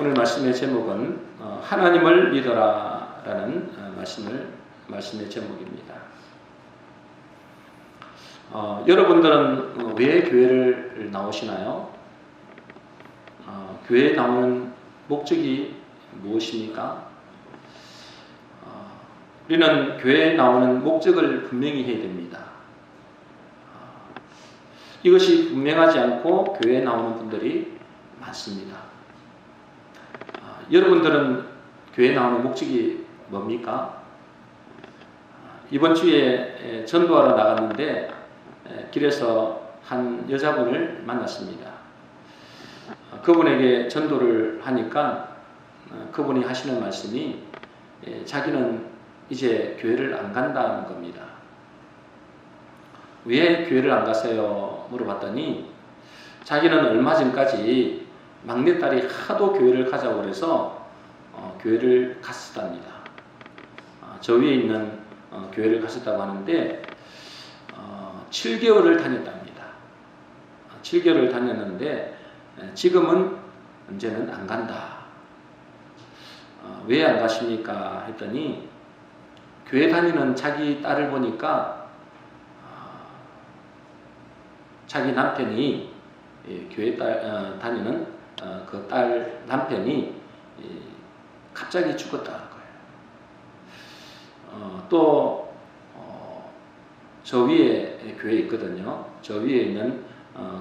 오늘 말씀의 제목은 하나님을 믿어라라는 말씀의 제목입니다. 여러분들은 왜 교회를 나오시나요? 교회에 나오는 목적이 무엇입니까? 우리는 교회에 나오는 목적을 분명히 해야 됩니다. 이것이 분명하지 않고 교회에 나오는 분들이 많습니다. 여러분들은 교회에 나오는 목적이 뭡니까? 이번 주에 전도하러 나갔는데 길에서 한 여자분을 만났습니다. 그분에게 전도를 하니까 그분이 하시는 말씀이 자기는 이제 교회를 안 간다는 겁니다. 왜 교회를 안 가세요? 물어봤더니 자기는 얼마 전까지 막내딸이 하도 교회를 가자고 그래서 교회를 갔었답니다. 저 위에 있는 교회를 갔었다고 하는데 7개월을 다녔답니다. 7개월을 다녔는데 지금은 이제는 안 간다. 왜 안 가십니까? 했더니 교회 다니는 자기 딸을 보니까 자기 남편이 교회 다니는 그 딸 남편이 갑자기 죽었다는 거예요. 또 저 위에 교회 있거든요. 저 위에 있는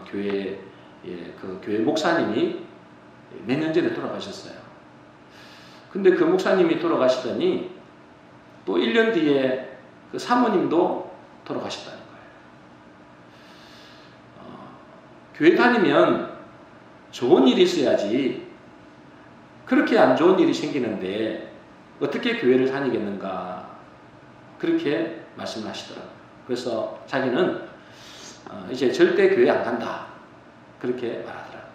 교회 그 교회 목사님이 몇 년 전에 돌아가셨어요. 근데 그 목사님이 돌아가시더니 또 1년 뒤에 그 사모님도 돌아가셨다는 거예요. 교회 다니면 좋은 일이 있어야지 그렇게 안 좋은 일이 생기는데 어떻게 교회를 다니겠는가 그렇게 말씀을 하시더라고요. 그래서 자기는 이제 절대 교회 안 간다 그렇게 말하더라고요.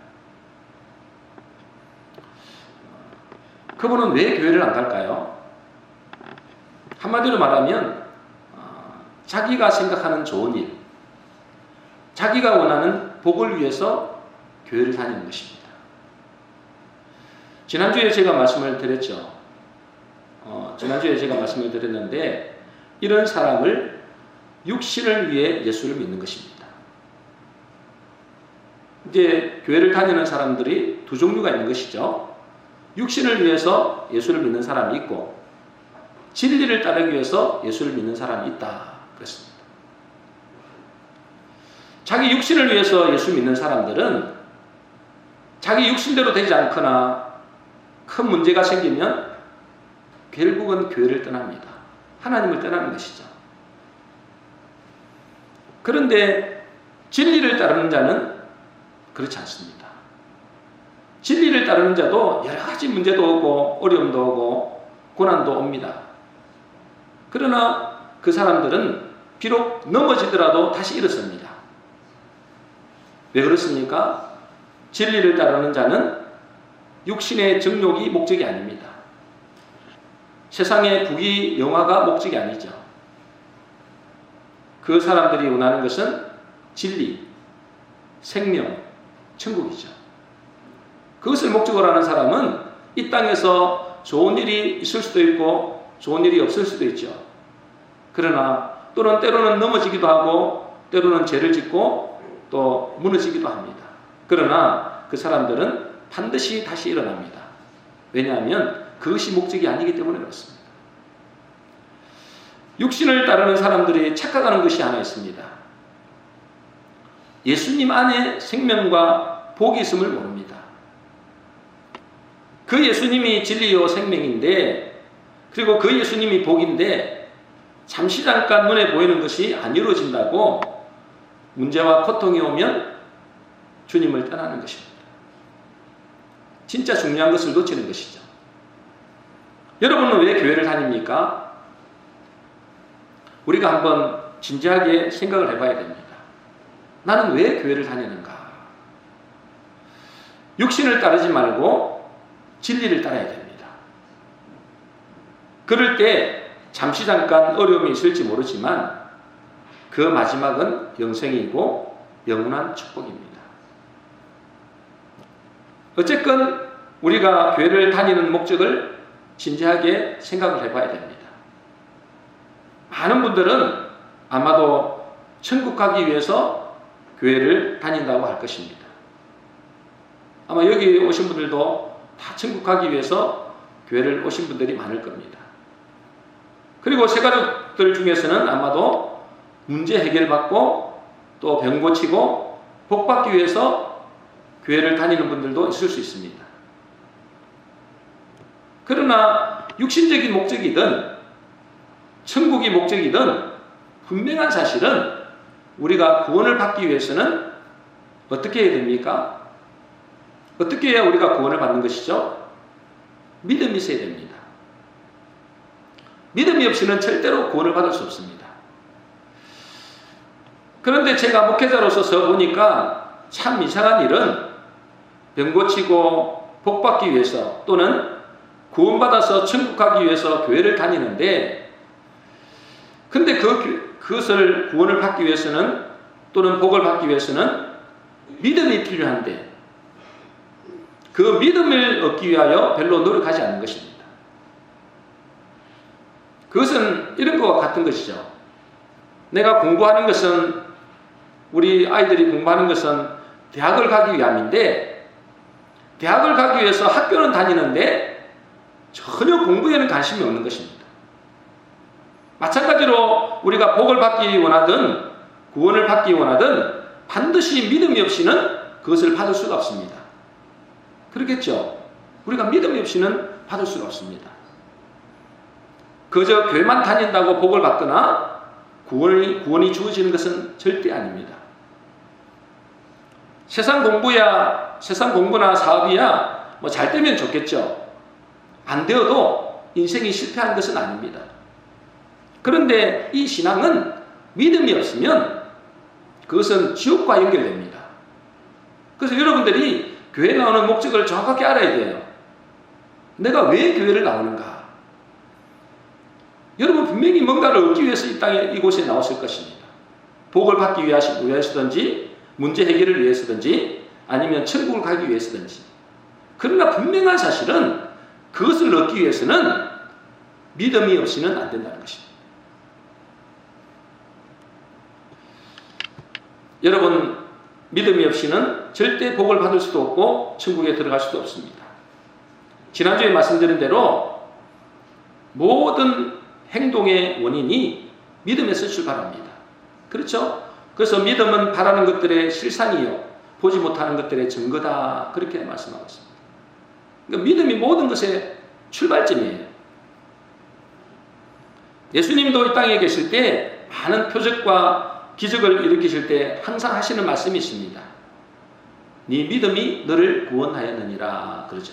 그분은 왜 교회를 안 갈까요? 한마디로 말하면 자기가 생각하는 좋은 일, 자기가 원하는 복을 위해서 교회를 다니는 것입니다. 지난주에 제가 말씀을 드렸죠. 지난주에 제가 말씀을 드렸는데 이런 사람을 육신을 위해 예수를 믿는 것입니다. 이제 교회를 다니는 사람들이 두 종류가 있는 것이죠. 육신을 위해서 예수를 믿는 사람이 있고 진리를 따르기 위해서 예수를 믿는 사람이 있다 그랬습니다. 자기 육신을 위해서 예수 믿는 사람들은 자기 육신대로 되지 않거나 큰 문제가 생기면 결국은 교회를 떠납니다. 하나님을 떠나는 것이죠. 그런데 진리를 따르는 자는 그렇지 않습니다. 진리를 따르는 자도 여러 가지 문제도 오고 어려움도 오고 고난도 옵니다. 그러나 그 사람들은 비록 넘어지더라도 다시 일어섭니다. 왜 그렇습니까? 진리를 따르는 자는 육신의 정욕이 목적이 아닙니다. 세상의 부귀 영화가 목적이 아니죠. 그 사람들이 원하는 것은 진리, 생명, 천국이죠. 그것을 목적으로 하는 사람은 이 땅에서 좋은 일이 있을 수도 있고 좋은 일이 없을 수도 있죠. 그러나 때로는 넘어지기도 하고 때로는 죄를 짓고 또 무너지기도 합니다. 그러나 그 사람들은 반드시 다시 일어납니다. 왜냐하면 그것이 목적이 아니기 때문에 그렇습니다. 육신을 따르는 사람들이 착각하는 것이 하나 있습니다. 예수님 안에 생명과 복이 있음을 모릅니다. 그 예수님이 진리요 생명인데 그리고 그 예수님이 복인데 잠시 잠깐 눈에 보이는 것이 안 이루어진다고 문제와 고통이 오면 주님을 떠나는 것입니다. 진짜 중요한 것을 놓치는 것이죠. 여러분은 왜 교회를 다닙니까? 우리가 한번 진지하게 생각을 해봐야 됩니다. 나는 왜 교회를 다니는가? 육신을 따르지 말고 진리를 따라야 됩니다. 그럴 때 잠시 잠깐 어려움이 있을지 모르지만 그 마지막은 영생이고 영원한 축복입니다. 어쨌건 우리가 교회를 다니는 목적을 진지하게 생각을 해봐야 됩니다. 많은 분들은 아마도 천국 가기 위해서 교회를 다닌다고 할 것입니다. 아마 여기 오신 분들도 다 천국 가기 위해서 교회를 오신 분들이 많을 겁니다. 그리고 새가족들 중에서는 아마도 문제 해결받고 또 병 고치고 복 받기 위해서 교회를 다니는 분들도 있을 수 있습니다. 그러나 육신적인 목적이든 천국이 목적이든 분명한 사실은 우리가 구원을 받기 위해서는 어떻게 해야 됩니까? 어떻게 해야 우리가 구원을 받는 것이죠? 믿음이 있어야 됩니다. 믿음이 없이는 절대로 구원을 받을 수 없습니다. 그런데 제가 목회자로서 보니까 참 이상한 일은 병 고치고 복 받기 위해서 또는 구원받아서 천국 가기 위해서 교회를 다니는데, 근데 그것을 구원을 받기 위해서는 또는 복을 받기 위해서는 믿음이 필요한데 그 믿음을 얻기 위하여 별로 노력하지 않는 것입니다. 그것은 이런 것과 같은 것이죠. 내가 공부하는 것은, 우리 아이들이 공부하는 것은 대학을 가기 위함인데, 대학을 가기 위해서 학교는 다니는데 전혀 공부에는 관심이 없는 것입니다. 마찬가지로 우리가 복을 받기 원하든 구원을 받기 원하든 반드시 믿음이 없이는 그것을 받을 수가 없습니다. 그렇겠죠? 우리가 믿음이 없이는 받을 수가 없습니다. 그저 교회만 다닌다고 복을 받거나 구원이 주어지는 것은 절대 아닙니다. 세상 공부나 사업이야 뭐 잘 되면 좋겠죠. 안 되어도 인생이 실패한 것은 아닙니다. 그런데 이 신앙은 믿음이 없으면 그것은 지옥과 연결됩니다. 그래서 여러분들이 교회 나오는 목적을 정확하게 알아야 돼요. 내가 왜 교회를 나오는가? 여러분 분명히 뭔가를 얻기 위해서 이곳에 나왔을 것입니다. 복을 받기 위해서든지 문제 해결을 위해서든지 아니면 천국을 가기 위해서든지. 그러나 분명한 사실은 그것을 얻기 위해서는 믿음이 없이는 안 된다는 것입니다. 여러분, 믿음이 없이는 절대 복을 받을 수도 없고 천국에 들어갈 수도 없습니다. 지난주에 말씀드린 대로 모든 행동의 원인이 믿음에서 출발합니다. 그렇죠? 그래서 믿음은 바라는 것들의 실상이요 보지 못하는 것들의 증거다, 그렇게 말씀하고 있습니다. 그러니까 믿음이 모든 것의 출발점이에요. 예수님도 이 땅에 계실 때 많은 표적과 기적을 일으키실 때 항상 하시는 말씀이 있습니다. 네 믿음이 너를 구원하였느니라, 그러죠.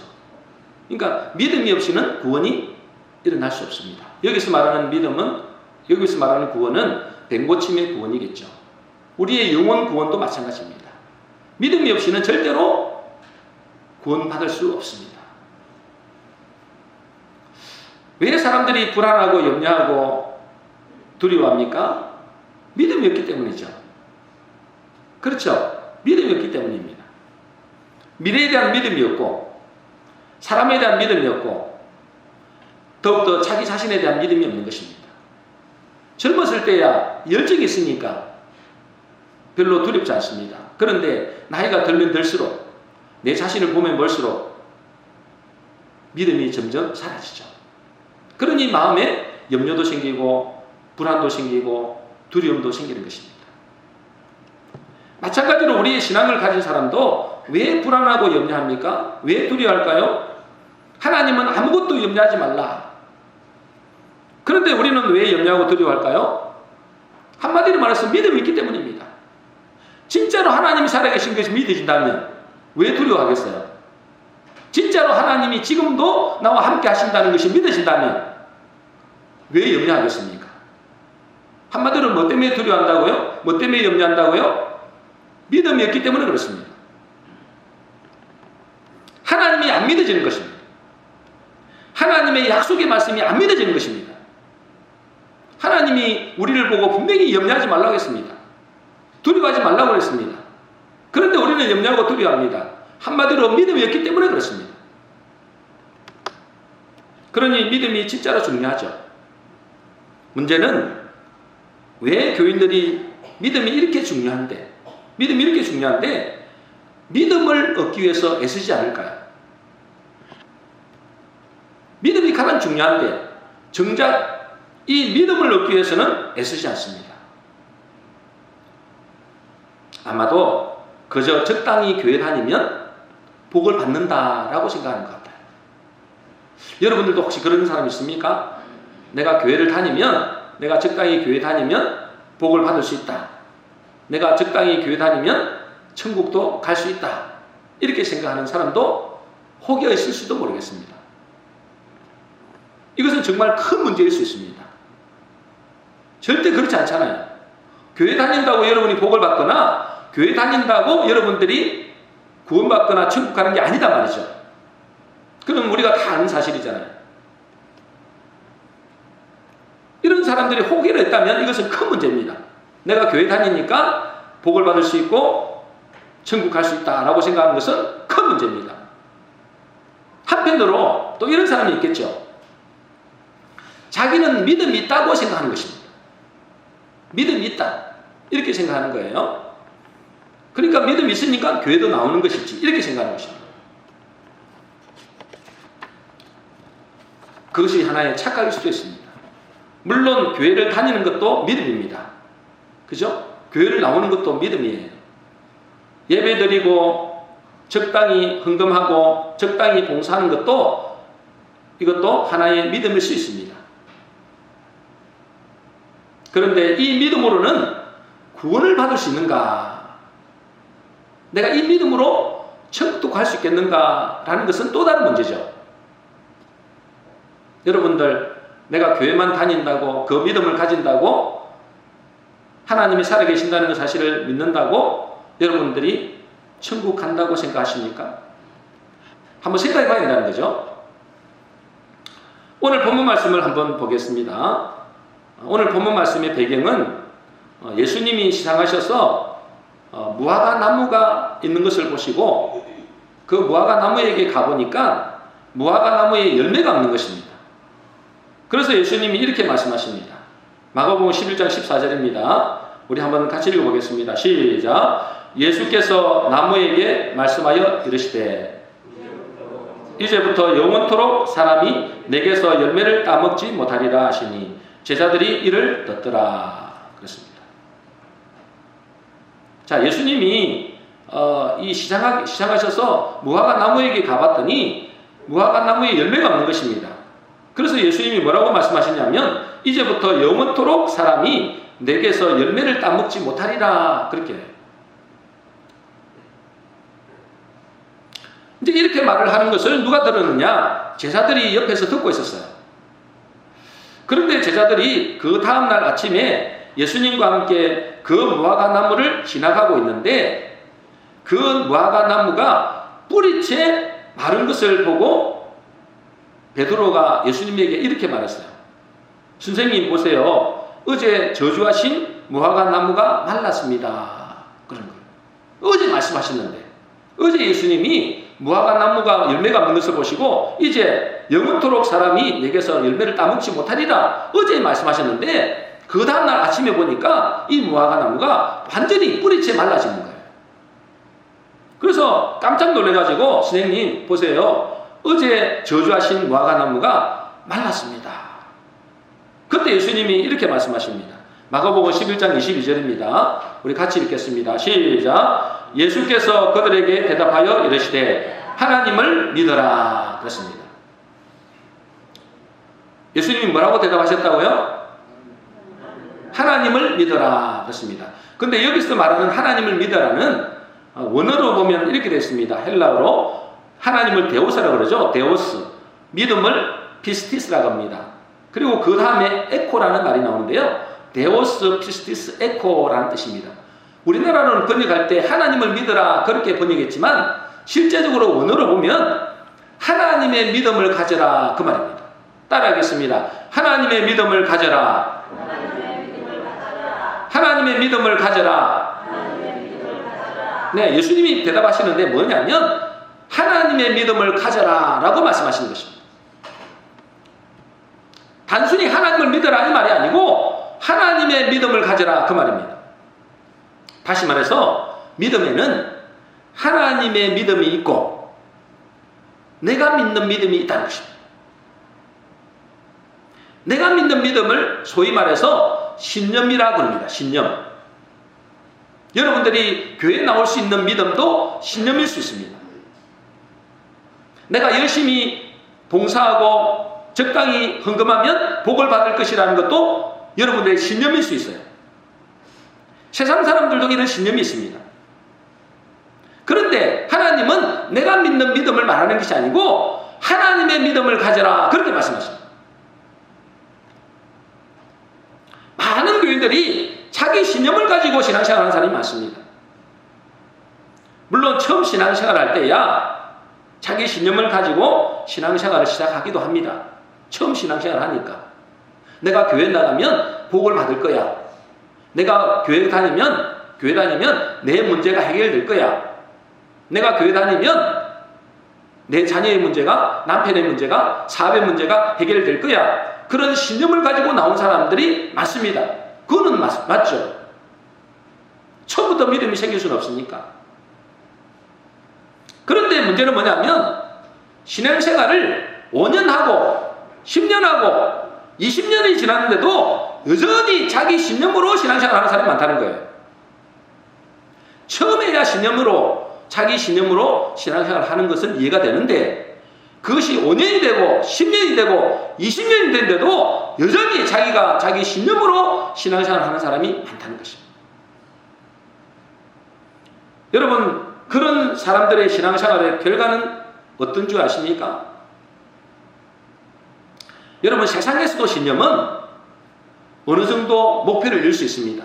그러니까 믿음이 없이는 구원이 일어날 수 없습니다. 여기서 말하는 구원은 병고침의 구원이겠죠. 우리의 영혼 구원도 마찬가지입니다. 믿음이 없이는 절대로 구원받을 수 없습니다. 왜 사람들이 불안하고 염려하고 두려워합니까? 믿음이 없기 때문이죠. 그렇죠? 믿음이 없기 때문입니다. 미래에 대한 믿음이 없고 사람에 대한 믿음이 없고 더욱더 자기 자신에 대한 믿음이 없는 것입니다. 젊었을 때야 열정이 있으니까 별로 두렵지 않습니다. 그런데 나이가 들면 들수록 내 자신을 보면 볼수록 믿음이 점점 사라지죠. 그러니 마음에 염려도 생기고 불안도 생기고 두려움도 생기는 것입니다. 마찬가지로 우리의 신앙을 가진 사람도 왜 불안하고 염려합니까? 왜 두려워할까요? 하나님은 아무것도 염려하지 말라. 그런데 우리는 왜 염려하고 두려워할까요? 한마디로 말해서 믿음이 있기 때문입니다. 진짜로 하나님이 살아계신 것이 믿어진다면 왜 두려워하겠어요? 진짜로 하나님이 지금도 나와 함께 하신다는 것이 믿어진다면 왜 염려하겠습니까? 한마디로 뭐 때문에 두려워한다고요? 뭐 때문에 염려한다고요? 믿음이 없기 때문에 그렇습니다. 하나님이 안 믿어지는 것입니다. 하나님의 약속의 말씀이 안 믿어지는 것입니다. 하나님이 우리를 보고 분명히 염려하지 말라고 했습니다. 두려워하지 말라고 했습니다. 그런데 우리는 염려하고 두려워합니다. 한마디로 믿음이 없기 때문에 그렇습니다. 그러니 믿음이 진짜로 중요하죠. 문제는 왜 교인들이 믿음이 이렇게 중요한데 믿음을 얻기 위해서 애쓰지 않을까요? 믿음이 가장 중요한데 정작 이 믿음을 얻기 위해서는 애쓰지 않습니다. 아마도 그저 적당히 교회 다니면 복을 받는다라고 생각하는 것 같아요. 여러분들도 혹시 그런 사람 있습니까? 내가 교회를 다니면, 내가 적당히 교회 다니면 복을 받을 수 있다. 내가 적당히 교회 다니면 천국도 갈 수 있다. 이렇게 생각하는 사람도 혹여 있을 수도 모르겠습니다. 이것은 정말 큰 문제일 수 있습니다. 절대 그렇지 않잖아요. 교회 다닌다고 여러분이 복을 받거나 교회 다닌다고 여러분들이 구원받거나 천국 가는 게 아니다 말이죠. 그건 우리가 다 아는 사실이잖아요. 이런 사람들이 혹이라 했다면 이것은 큰 문제입니다. 내가 교회 다니니까 복을 받을 수 있고 천국 갈 수 있다라고 생각하는 것은 큰 문제입니다. 한편으로 또 이런 사람이 있겠죠. 자기는 믿음이 있다고 생각하는 것입니다. 믿음이 있다 이렇게 생각하는 거예요. 그러니까 믿음이 있으니까 교회도 나오는 것이지 이렇게 생각하는 것입니다. 그것이 하나의 착각일 수도 있습니다. 물론 교회를 다니는 것도 믿음입니다. 그죠? 교회를 나오는 것도 믿음이에요. 예배 드리고 적당히 헌금하고 적당히 봉사하는 것도 이것도 하나의 믿음일 수 있습니다. 그런데 이 믿음으로는 구원을 받을 수 있는가? 내가 이 믿음으로 천국도 갈 수 있겠는가라는 것은 또 다른 문제죠. 여러분들, 내가 교회만 다닌다고, 그 믿음을 가진다고, 하나님이 살아계신다는 사실을 믿는다고 여러분들이 천국 간다고 생각하십니까? 한번 생각해 봐야 된다는 거죠. 오늘 본문 말씀을 한번 보겠습니다. 오늘 본문 말씀의 배경은 예수님이 시상하셔서 무화과 나무가 있는 것을 보시고 그 무화과 나무에게 가보니까 무화과 나무에 열매가 없는 것입니다. 그래서 예수님이 이렇게 말씀하십니다. 마가복음 11장 14절입니다. 우리 한번 같이 읽어보겠습니다. 시작. 예수께서 나무에게 말씀하여 이르시되 이제부터 영원토록 사람이 내게서 열매를 따먹지 못하리라 하시니 제자들이 이를 듣더라. 그렇습니다. 자, 예수님이 시장하셔서 무화과 나무에게 가봤더니 무화과 나무에 열매가 없는 것입니다. 그래서 예수님이 뭐라고 말씀하시냐면 이제부터 영원토록 사람이 내게서 열매를 따먹지 못하리라. 그렇게 이제 이렇게 말을 하는 것을 누가 들었느냐? 제자들이 옆에서 듣고 있었어요. 그런데 제자들이 그 다음날 아침에 예수님과 함께 그 무화과 나무를 지나가고 있는데 그 무화과 나무가 뿌리채 마른 것을 보고 베드로가 예수님에게 이렇게 말했어요. 선생님 보세요. 어제 저주하신 무화과 나무가 말랐습니다. 그런 거예요. 어제 말씀하셨는데 어제 예수님이 무화과 나무가 열매가 없는 것을 보시고 이제 영원토록 사람이 내게서 열매를 따먹지 못하리라 어제 말씀하셨는데 그 다음날 아침에 보니까 이 무화과 나무가 완전히 뿌리채 말라지는 거예요. 그래서 깜짝 놀래가지고 선생님 보세요. 어제 저주하신 무화과 나무가 말랐습니다. 그때 예수님이 이렇게 말씀하십니다. 마가복음 11장 22절입니다. 우리 같이 읽겠습니다. 시작. 예수께서 그들에게 대답하여 이르시되 하나님을 믿어라. 그렇습니다. 예수님이 뭐라고 대답하셨다고요? 하나님을 믿어라. 그렇습니다. 근데 여기서 말하는 하나님을 믿어라는 원어로 보면 이렇게 되어 있습니다. 헬라어로 하나님을 데오스라고 그러죠. 데오스. 믿음을 피스티스라고 합니다. 그리고 그 다음에 에코라는 말이 나오는데요. 데오스 피스티스 에코라는 뜻입니다. 우리나라로는 번역할 때 하나님을 믿어라 그렇게 번역했지만 실제적으로 원어로 보면 하나님의 믿음을 가져라 그 말입니다. 따라하겠습니다. 하나님의 믿음을 가져라. 하나님의 믿음을 가져라. 네, 예수님이 대답하시는데 뭐냐면 하나님의 믿음을 가져라 라고 말씀하시는 것입니다. 단순히 하나님을 믿으라 이 말이 아니고 하나님의 믿음을 가져라 그 말입니다. 다시 말해서 믿음에는 하나님의 믿음이 있고 내가 믿는 믿음이 있다는 것입니다. 내가 믿는 믿음을 소위 말해서 신념이라고 합니다. 신념. 여러분들이 교회에 나올 수 있는 믿음도 신념일 수 있습니다. 내가 열심히 봉사하고 적당히 헌금하면 복을 받을 것이라는 것도 여러분들의 신념일 수 있어요. 세상 사람들도 이런 신념이 있습니다. 그런데 하나님은 내가 믿는 믿음을 말하는 것이 아니고 하나님의 믿음을 가져라 그렇게 말씀하십니다. 많은 교인들이 자기 신념을 가지고 신앙생활하는 사람이 많습니다. 물론 처음 신앙생활할 때야 자기 신념을 가지고 신앙생활을 시작하기도 합니다. 처음 신앙생활을 하니까 내가 교회 나가면 복을 받을 거야. 내가 교회 다니면 내 문제가 해결될 거야. 내가 교회 다니면 내 자녀의 문제가, 남편의 문제가, 사업의 문제가 해결될 거야. 그런 신념을 가지고 나온 사람들이 많습니다. 그거는 맞죠. 처음부터 믿음이 생길 수는 없으니까. 그런데 문제는 뭐냐면 신앙생활을 5년 하고 10년 하고 20년이 지났는데도 여전히 자기 신념으로 신앙생활을 하는 사람이 많다는 거예요. 처음에야 자기 신념으로 신앙생활을 하는 것은 이해가 되는데 그것이 5년이 되고 10년이 되고 20년이 됐는데도 여전히 자기가 자기 신념으로 신앙생활을 하는 사람이 많다는 것입니다. 여러분, 그런 사람들의 신앙생활의 결과는 어떤 줄 아십니까? 여러분, 세상에서도 신념은 어느 정도 목표를 이룰 수 있습니다.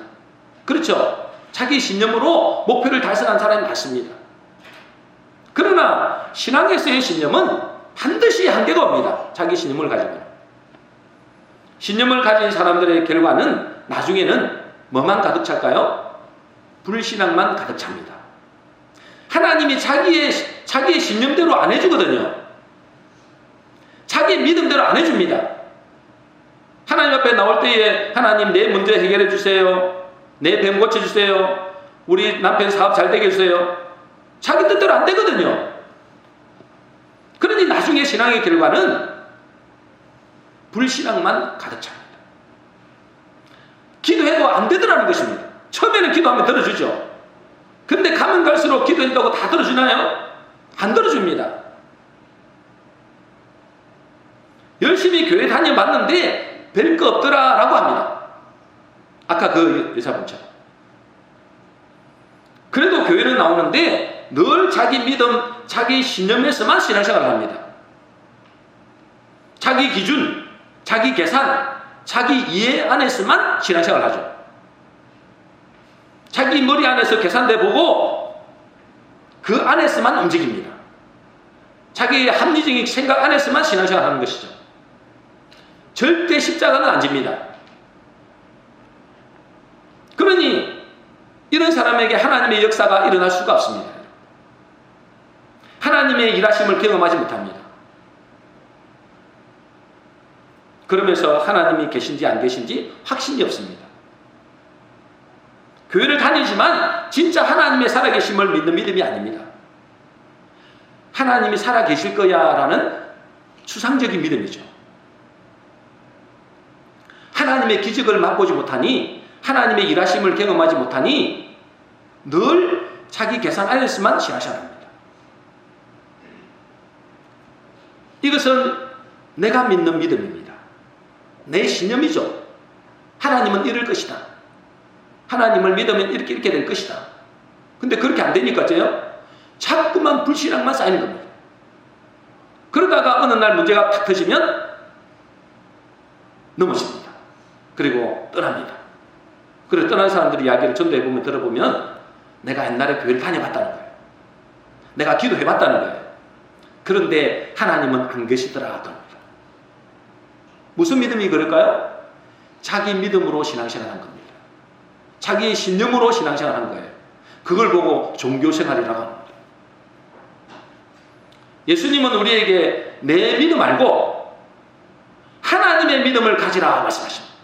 그렇죠? 자기 신념으로 목표를 달성한 사람이 많습니다. 그러나 신앙에서의 신념은 반드시 한계가 옵니다. 자기 신념을 가지고는. 신념을 가진 사람들의 결과는 나중에는 뭐만 가득 찰까요? 불신앙만 가득 찹니다. 하나님이 자기의 신념대로 안 해주거든요. 자기의 믿음대로 안 해줍니다. 하나님 앞에 나올 때에 하나님 내 문제 해결해 주세요. 내 병 고쳐주세요. 우리 남편 사업 잘 되게 해주세요. 자기 뜻대로 안 되거든요. 그러니 나중에 신앙의 결과는 불신앙만 가득 찹니다. 기도해도 안 되더라는 것입니다. 처음에는 기도하면 들어주죠. 근데 가면 갈수록 기도했다고 다 들어주나요? 안 들어줍니다. 열심히 교회 다녀봤는데 별거 없더라 라고 합니다. 아까 그 여자분처럼. 그래도 교회는 나오는데 늘 자기 믿음, 자기 신념에서만 신앙생활을 합니다. 자기 기준, 자기 계산, 자기 이해 안에서만 신앙생활을 하죠. 자기 머리 안에서 계산돼 보고 그 안에서만 움직입니다. 자기의 합리적인 생각 안에서만 신앙생활을 하는 것이죠. 절대 십자가는 안 집니다. 그러니 이런 사람에게 하나님의 역사가 일어날 수가 없습니다. 하나님의 일하심을 경험하지 못합니다. 그러면서 하나님이 계신지 안 계신지 확신이 없습니다. 교회를 다니지만 진짜 하나님의 살아계심을 믿는 믿음이 아닙니다. 하나님이 살아계실 거야 라는 추상적인 믿음이죠. 하나님의 기적을 맛보지 못하니, 하나님의 일하심을 경험하지 못하니 늘 자기 계산 안에서만 신앙생활합니다. 이것은 내가 믿는 믿음입니다. 내 신념이죠. 하나님은 이럴 것이다. 하나님을 믿으면 이렇게 될 것이다. 근데 그렇게 안 되니까요. 자꾸만 불신앙만 쌓이는 겁니다. 그러다가 어느 날 문제가 탁 터지면 넘어집니다. 그리고 떠납니다. 그래서 떠난 사람들의 이야기를 전도해보면 들어보면 내가 옛날에 교회를 다녀봤다는 거예요. 내가 기도해봤다는 거예요. 그런데 하나님은 안 계시더라 하더랍니다. 무슨 믿음이 그럴까요? 자기 믿음으로 신앙생활한 겁니다. 자기의 신념으로 신앙생활하는 거예요. 그걸 보고 종교생활이라고 합니다. 예수님은 우리에게 내 믿음 말고 하나님의 믿음을 가지라 말씀하십니다.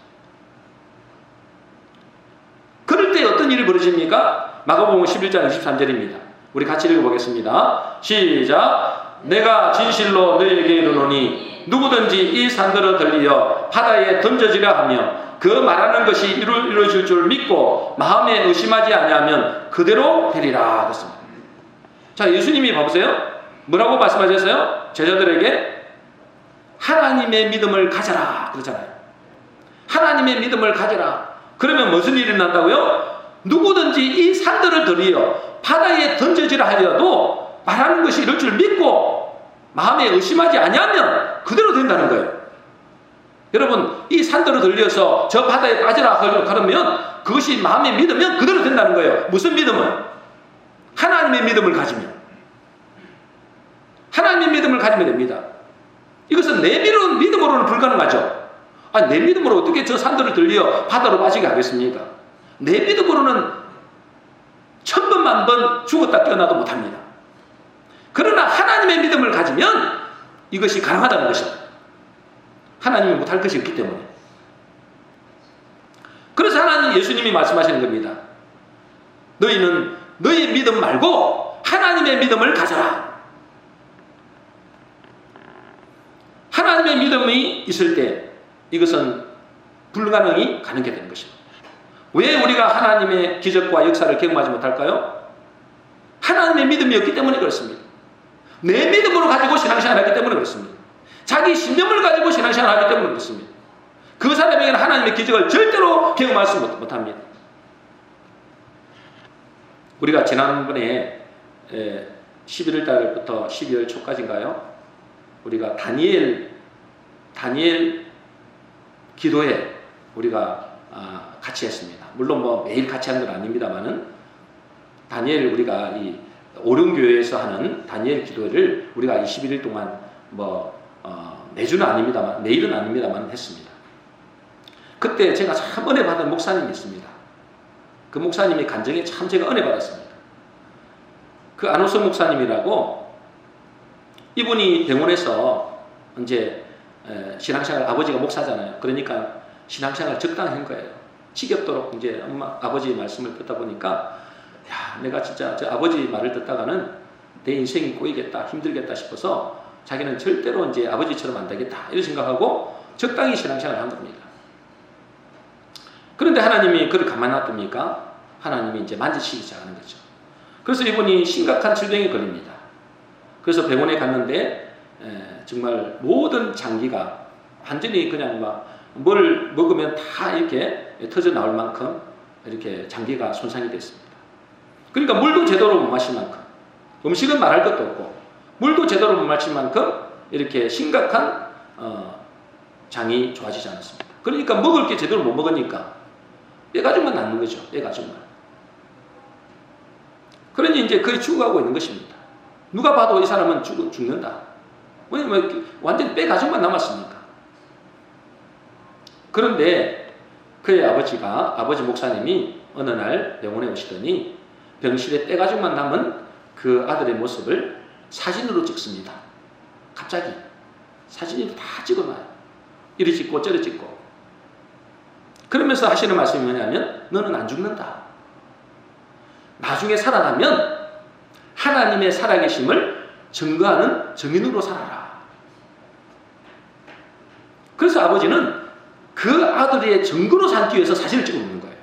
그럴 때 어떤 일이 벌어집니까? 마가복음 11장 23절입니다. 우리 같이 읽어보겠습니다. 시작. 내가 진실로 너희에게 이르노니 누구든지 이 산들을 들리어 바다에 던져지라 하며 그 말하는 것이 이루어질 줄 믿고 마음에 의심하지 아니하면 그대로 되리라 그랬습니다. 자, 예수님이 봐보세요. 뭐라고 말씀하셨어요? 제자들에게 하나님의 믿음을 가져라 그러잖아요. 하나님의 믿음을 가져라. 그러면 무슨 일이 일어난다고요? 누구든지 이 산들을 들이어 바다에 던져지라 하려도 말하는 것이 이럴 줄 믿고 마음에 의심하지 아니하면 그대로 된다는 거예요. 여러분, 이 산들을 들려서 저 바다에 빠지라 그러면 그것이 마음에 믿으면 그대로 된다는 거예요. 무슨 믿음은? 하나님의 믿음을 가지면. 하나님의 믿음을 가지면 됩니다. 이것은 내 믿음으로는 불가능하죠. 아니, 내 믿음으로 어떻게 저 산들을 들려 바다로 빠지게 하겠습니까? 내 믿음으로는 1000번, 1000번 죽었다 깨어나도 못합니다. 그러나 하나님의 믿음을 가지면 이것이 가능하다는 것입니다. 하나님이 못할 것이 없기 때문에. 그래서 하나님, 예수님이 말씀하시는 겁니다. 너희는 너희의 믿음 말고 하나님의 믿음을 가져라. 하나님의 믿음이 있을 때 이것은 불가능이 가능하게 되는 것입니다. 왜 우리가 하나님의 기적과 역사를 경험하지 못할까요? 하나님의 믿음이 없기 때문에 그렇습니다. 내 믿음으로 가지고 신앙생활을 하기 때문에 그렇습니다. 자기 신념을 가지고 신앙생활을 하기 때문에 그렇습니다. 그 사람에게는 하나님의 기적을 절대로 경험할 수 못합니다. 우리가 지난번에 11월 달부터 12월 초까지인가요? 우리가 다니엘 기도회 우리가 같이 했습니다. 물론 뭐 매일 같이 하는 건 아닙니다만은 다니엘 우리가 이 오륜교회에서 하는 다니엘 기도회를 우리가 21일 동안 매주는 아닙니다만 매일은 아닙니다만 했습니다. 그때 제가 참 은혜 받은 목사님이 있습니다. 그 목사님이 간증에 참 제가 은혜 받았습니다. 그 안호선 목사님이라고, 이분이 병원에서 이제 신앙생활, 아버지가 목사잖아요. 그러니까 신앙생활 적당히 한 거예요. 지겹도록 이제 아버지 말씀을 듣다 보니까, 야, 내가 진짜 저 아버지 말을 듣다가는 내 인생이 꼬이겠다, 힘들겠다 싶어서 자기는 절대로 이제 아버지처럼 안 되겠다, 이런 생각하고 적당히 신앙생활을 한 겁니다. 그런데 하나님이 그를 가만 놔둡니까? 하나님이 이제 만지시기 시작하는 거죠. 그래서 이분이 심각한 질병에 걸립니다. 그래서 병원에 갔는데 정말 모든 장기가 완전히 그냥 막 뭘 먹으면 다 이렇게 터져 나올 만큼 이렇게 장기가 손상이 됐습니다. 그러니까 물도 제대로 못 마실 만큼, 음식은 말할 것도 없고 물도 제대로 못 마실 만큼 이렇게 심각한 장이 좋아지지 않았습니다. 그러니까 먹을 게 제대로 못 먹으니까 뼈가죽만 남는 거죠. 뼈가죽만. 그러니 이제 거의 죽어가고 있는 것입니다. 누가 봐도 이 사람은 죽는다. 왜냐면 완전 뼈가죽만 남았으니까. 그런데 그의 아버지 목사님이 어느 날 병원에 오시더니 병실에 뼈가죽만 남은 그 아들의 모습을 사진으로 찍습니다. 갑자기 사진이 다 찍어놔요. 이리 찍고 저리 찍고. 그러면서 하시는 말씀이 뭐냐면, 너는 안 죽는다. 나중에 살아나면 하나님의 살아계심을 증거하는 증인으로 살아라. 그래서 아버지는 그 아들의 증거로 삼기 위해서 사진을 찍어 놓는 거예요.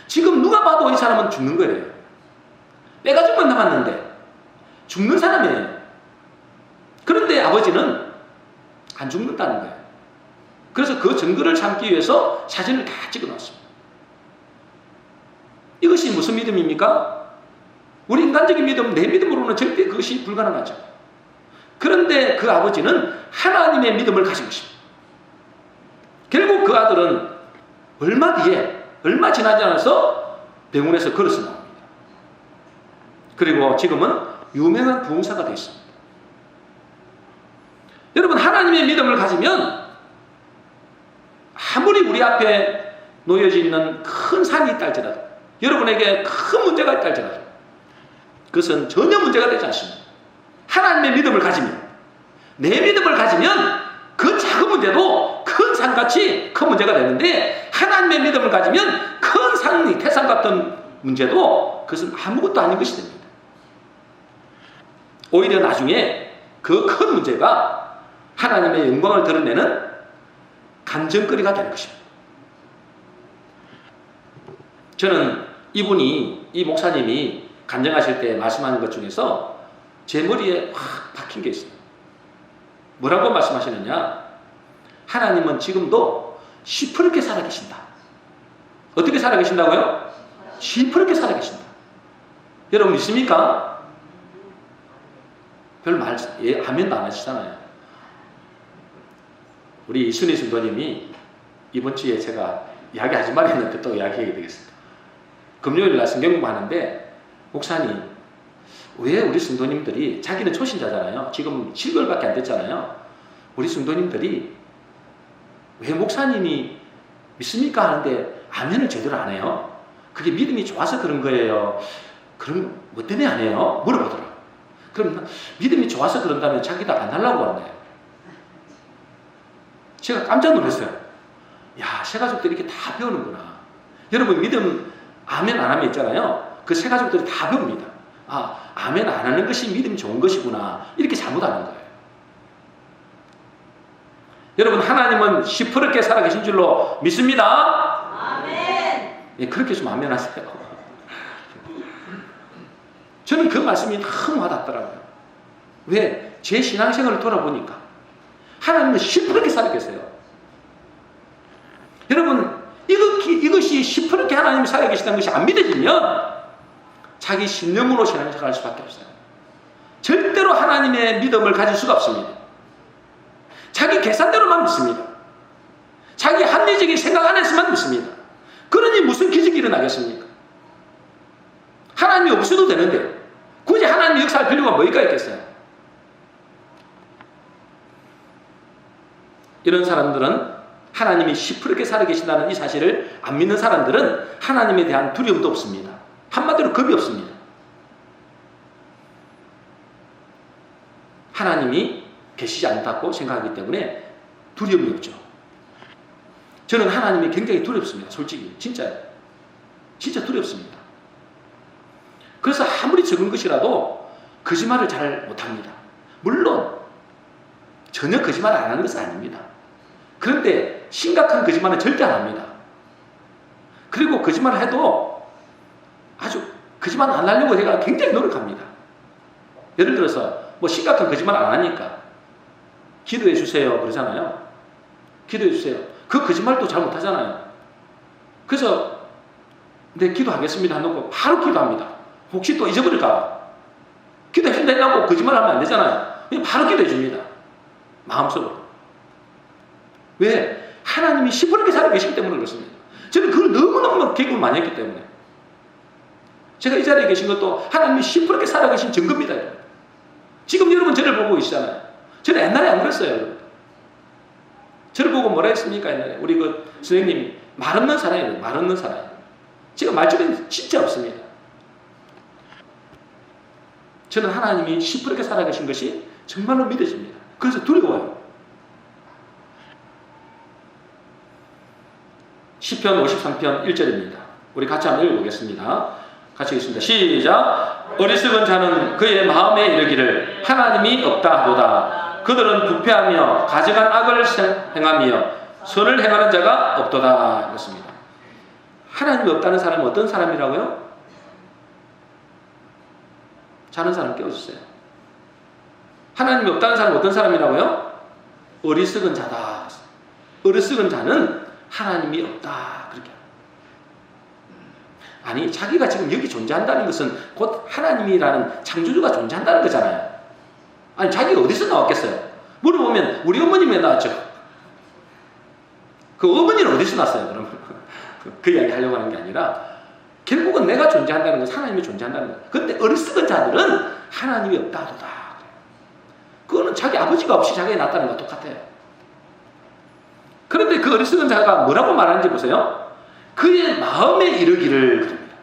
지금 누가 봐도 이 사람은 죽는 거예요. 뼈가죽만 남았는데 죽는 사람이에요. 그런데 아버지는 안 죽는다는 거예요. 그래서 그 증거를 삼기 위해서 사진을 다 찍어 놨습니다. 이것이 무슨 믿음입니까? 우리 인간적인 믿음, 내 믿음으로는 절대 그것이 불가능하죠. 그런데 그 아버지는 하나님의 믿음을 가진 것입니다. 결국 그 아들은 얼마 지나지 않아서 병원에서 걸어서 나옵니다. 그리고 지금은 유명한 부흥사가 되어 있습니다. 여러분, 하나님의 믿음을 가지면 아무리 우리 앞에 놓여져 있는 큰 산이 있다 할지라도, 여러분에게 큰 문제가 있다 할지라도 그것은 전혀 문제가 되지 않습니다. 하나님의 믿음을 가지면, 내 믿음을 가지면 그 작은 문제도 큰 산같이 큰 문제가 되는데 하나님의 믿음을 가지면 큰 산이 태산 같은 문제도 그것은 아무것도 아닌 것이 됩니다. 오히려 나중에 그 큰 문제가 하나님의 영광을 드러내는 간증거리가 되는 것입니다. 저는 이 목사님이 간증하실 때 말씀하는 것 중에서 제 머리에 확 박힌 게 있어요. 뭐라고 말씀하시느냐? 하나님은 지금도 시퍼렇게 살아계신다. 어떻게 살아계신다고요? 시퍼렇게 살아계신다. 여러분 믿습니까? 별 말, 아멘도 안 하시잖아요. 우리 이순희 신도님이 이번 주에 제가 이야기하지 말했는데 또 이야기하게 되겠습니다. 금요일 날 성경 공부하는데 목사님, 왜 우리 성도님들이, 자기는 초신자잖아요. 지금 7개월밖에 안 됐잖아요. 우리 성도님들이 왜 목사님이 믿습니까? 하는데 아멘을 제대로 안 해요. 그게 믿음이 좋아서 그런 거예요. 그럼 뭐 때문에 안 해요? 물어보더라고요. 그럼 믿음이 좋아서 그런다면 자기도 안 하려고 하는 거예요. 제가 깜짝 놀랐어요. 야, 새가족들이 이렇게 다 배우는구나. 여러분 믿음 아멘 안 하면 있잖아요. 그 새가족들이 다 배웁니다. 아, 아멘 안 하는 것이 믿음이 좋은 것이구나. 이렇게 잘못하는 거예요. 여러분 하나님은 시퍼렇게 살아계신 줄로 믿습니다. 아멘. 예, 그렇게 좀 아멘 하세요. 저는 그 말씀이 너무 와닿더라고요. 왜? 제 신앙생활을 돌아보니까 하나님은 시퍼렇게 살아계세요. 여러분 이것이 시퍼렇게 하나님이 살아계시다는 것이 안 믿어지면 자기 신념으로 신앙생활을 할 수밖에 없어요. 절대로 하나님의 믿음을 가질 수가 없습니다. 자기 계산대로만 믿습니다. 자기 합리적인 생각 안에서만 믿습니다. 그러니 무슨 기적이 일어나겠습니까? 하나님이 없어도 되는데 굳이 하나님의 역사할 필요가 뭐가 있겠어요? 이런 사람들은 하나님이 시퍼렇게 살아계신다는 이 사실을 안 믿는 사람들은 하나님에 대한 두려움도 없습니다. 한마디로 겁이 없습니다. 하나님이 계시지 않다고 생각하기 때문에 두려움이 없죠. 저는 하나님이 굉장히 두렵습니다. 솔직히 진짜 두렵습니다. 그래서 아무리 적은 것이라도 거짓말을 잘 못합니다. 물론 전혀 거짓말을 안 하는 것은 아닙니다. 그런데 심각한 거짓말은 절대 안 합니다. 그리고 거짓말을 해도 아주 거짓말 안 하려고 제가 굉장히 노력합니다. 예를 들어서 뭐 심각한 거짓말 안 하니까 기도해 주세요 그러잖아요. 기도해 주세요. 그 거짓말도 잘 못하잖아요. 그래서 네 기도하겠습니다 해놓고 바로 기도합니다. 혹시 또 잊어버릴까 봐. 기도해 준다고 거짓말하면 안 되잖아요. 그냥 바로 기도해 줍니다. 마음속으로. 왜? 하나님이 시퍼렇게 살아계시기 때문에 그렇습니다. 저는 그걸 너무너무 개국을 많이 했기 때문에. 제가 이 자리에 계신 것도 하나님이 시퍼렇게 살아계신 증거입니다. 지금 여러분 저를 보고 계시잖아요. 저는 옛날에 안 그랬어요. 여러분. 저를 보고 뭐라 했습니까? 옛날에 우리 그 선생님이 말 없는 사람이에요. 말 없는 사람. 제가 말줄이 진짜 없습니다. 저는 하나님이 시퍼렇게 살아계신 것이 정말로 믿어집니다. 그래서 두려워요. 시편 53편 1절입니다. 우리 같이 한번 읽어보겠습니다. 같이 읽겠습니다. 시작. 어리석은 자는 그의 마음에 이르기를 하나님이 없다 하도다. 그들은 부패하며 가증한 악을 행하며 선을 행하는 자가 없도다. 이렇습니다. 하나님이 없다는 사람은 어떤 사람이라고요? 자는 사람 깨워주세요. 하나님이 없다는 사람은 어떤 사람이라고요? 어리석은 자다. 어리석은 자는 하나님이 없다. 그렇게. 아니, 자기가 지금 여기 존재한다는 것은 곧 하나님이라는 창조주가 존재한다는 거잖아요. 아니, 자기가 어디서 나왔겠어요? 물어보면 우리 어머님에 나왔죠. 그 어머니는 어디서 났어요, 그러면? 그 이야기 하려고 하는 게 아니라 결국은 내가 존재한다는 것은 하나님이 존재한다는 거예요. 그런데 어리석은 자들은 하나님이 없다 하도다. 그거는 자기 아버지가 없이 자기가 낳았다는 것과 똑같아요. 그런데 그 어리석은 자가 뭐라고 말하는지 보세요. 그의 마음에 이르기를 그럽니다.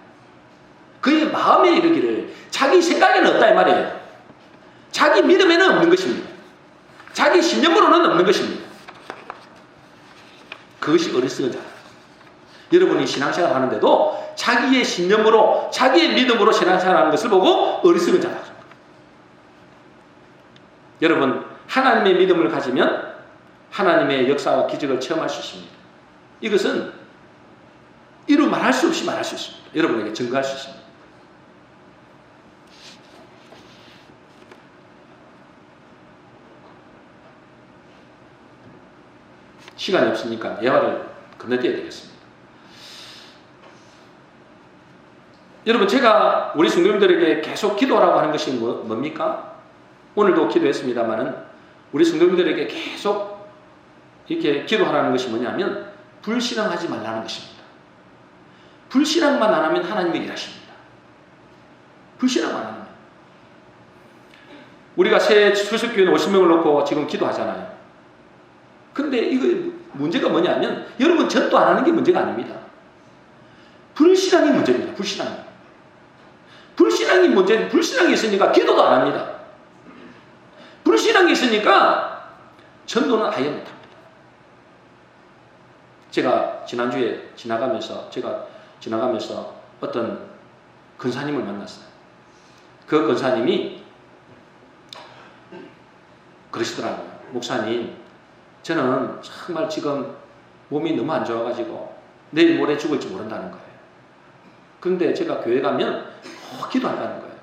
그의 마음에 이르기를 자기 생각에는 없다 이 말이에요. 자기 믿음에는 없는 것입니다. 자기 신념으로는 없는 것입니다. 그것이 어리석은 자다. 여러분이 신앙생활 하는데도 자기의 신념으로 자기의 믿음으로 신앙생활 하는 것을 보고 어리석은 자다. 여러분 하나님의 믿음을 가지면 하나님의 역사와 기적을 체험할 수 있습니다. 이것은 이루 말할 수 없이 말할 수 있습니다. 여러분에게 증거할 수 있습니다. 시간이 없으니까 대화를 건너뛰어야 되겠습니다. 여러분 제가 우리 성도님들에게 계속 기도하라고 하는 것이 뭡니까? 오늘도 기도했습니다마는 우리 성도님들에게 계속 이렇게 기도하라는 것이 뭐냐면 불신앙하지 말라는 것입니다. 불신앙만 안 하면 하나님이 일하십니다. 불신앙만 안 하면. 우리가 새 출석교회는 50명을 놓고 지금 기도하잖아요. 근데 이거 문제가 뭐냐면 여러분 전도 안 하는 게 문제가 아닙니다. 불신앙이 문제입니다. 불신앙이. 불신앙이 문제는 불신앙이 있으니까 기도도 안 합니다. 불신앙이 있으니까 전도는 아예 못합니다. 제가 지난주에 지나가면서 어떤 권사님을 만났어요. 그 권사님이 그러시더라고요. 목사님, 저는 정말 지금 몸이 너무 안 좋아가지고 내일 모레 죽을지 모른다는 거예요. 그런데 제가 교회 가면 기도한다는 거예요.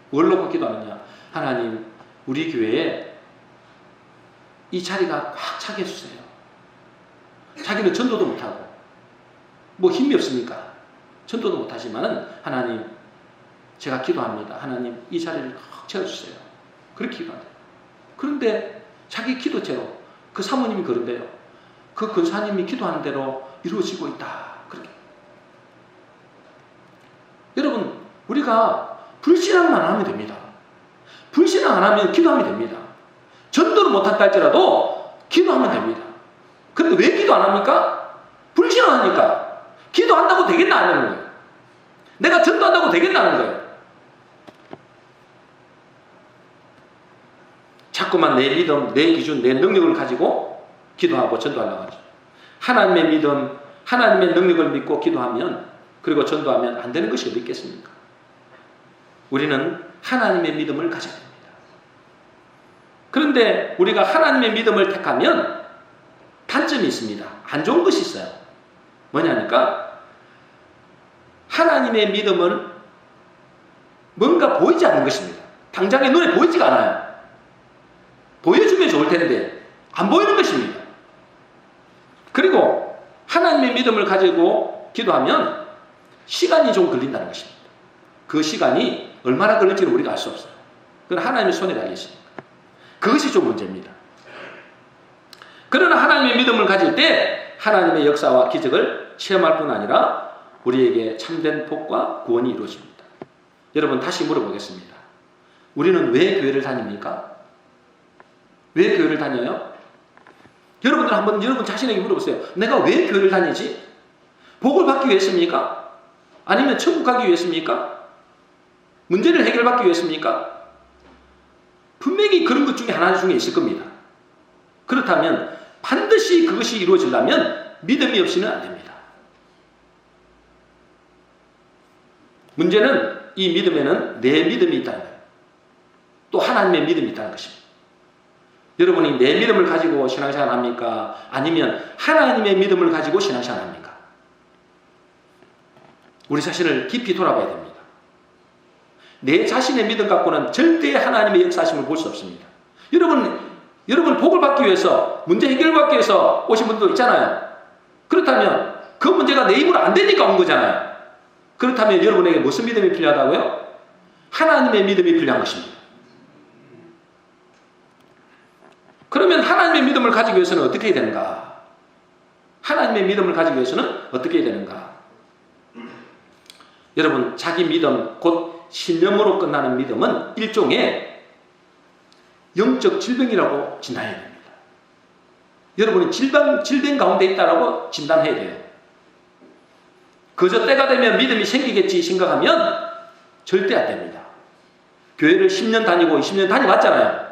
뭘 놓고 기도하느냐? 하나님, 우리 교회에 이 자리가 꽉 차게 해주세요. 자기는 전도도 못하고 뭐 힘이 없으니까 전도도 못하지만은 하나님, 제가 기도합니다. 하나님, 이 자리를 꽉 채워주세요. 그렇게 기도한대요. 그런데 자기 기도체로 그 사모님이 그런데요. 그 권사님이 기도하는 대로 이루어지고 있다. 그렇게. 여러분, 우리가 불신앙만 안 하면 됩니다. 불신앙 안 하면 기도하면 됩니다. 전도를 못한다 할지라도 기도하면 됩니다. 그런데 왜 기도 안 합니까? 불신앙하니까. 기도한다고 되겠나 안 되는 거예요. 내가 전도한다고 되겠다는 거예요. 자꾸만 내 믿음, 내 기준, 내 능력을 가지고 기도하고 전도하려고 하죠. 하나님의 믿음, 하나님의 능력을 믿고 기도하면, 그리고 전도하면 안 되는 것이 어디 있겠습니까? 우리는 하나님의 믿음을 가져야 됩니다. 그런데 우리가 하나님의 믿음을 택하면 단점이 있습니다. 안 좋은 것이 있어요. 뭐냐니까 하나님의 믿음은 뭔가 보이지 않는 것입니다. 당장에 눈에 보이지가 않아요. 보여주면 좋을 텐데 안 보이는 것입니다. 그리고 하나님의 믿음을 가지고 기도하면 시간이 좀 걸린다는 것입니다. 그 시간이 얼마나 걸릴지는 우리가 알 수 없어요. 그건 하나님의 손에 달려 있습니다. 그것이 좀 문제입니다. 그러나 하나님의 믿음을 가질 때 하나님의 역사와 기적을 체험할 뿐 아니라 우리에게 참된 복과 구원이 이루어집니다. 여러분, 다시 물어보겠습니다. 우리는 왜 교회를 다닙니까? 왜 교회를 다녀요? 여러분들 한번 여러분 자신에게 물어보세요. 내가 왜 교회를 다니지? 복을 받기 위해서입니까? 아니면 천국 가기 위해서입니까? 문제를 해결받기 위해서입니까? 분명히 그런 것 중에 하나 중에 있을 겁니다. 그렇다면 반드시 그것이 이루어지려면 믿음이 없이는 안 됩니다. 문제는 이 믿음에는 내 믿음이 있다는 거예요. 또 하나님의 믿음이 있다는 것입니다. 여러분이 내 믿음을 가지고 신앙생활 합니까? 아니면 하나님의 믿음을 가지고 신앙생활 합니까? 우리 자신을 깊이 돌아봐야 됩니다. 내 자신의 믿음 갖고는 절대 하나님의 역사심을 볼 수 없습니다. 여러분 복을 받기 위해서, 문제 해결받기 위해서 오신 분도 있잖아요. 그렇다면 그 문제가 내 입으로 안 되니까 온 거잖아요. 그렇다면 여러분에게 무슨 믿음이 필요하다고요? 하나님의 믿음이 필요한 것입니다. 그러면 하나님의 믿음을 가지기 위해서는 어떻게 해야 되는가? 하나님의 믿음을 가지기 위해서는 어떻게 해야 되는가? 여러분, 자기 믿음, 곧 신념으로 끝나는 믿음은 일종의 영적 질병이라고 진단해야 됩니다. 여러분이 질병 가운데 있다라고 진단해야 돼요. 그저 때가 되면 믿음이 생기겠지 생각하면 절대 안 됩니다. 교회를 10년 다니고 20년 다녀봤잖아요.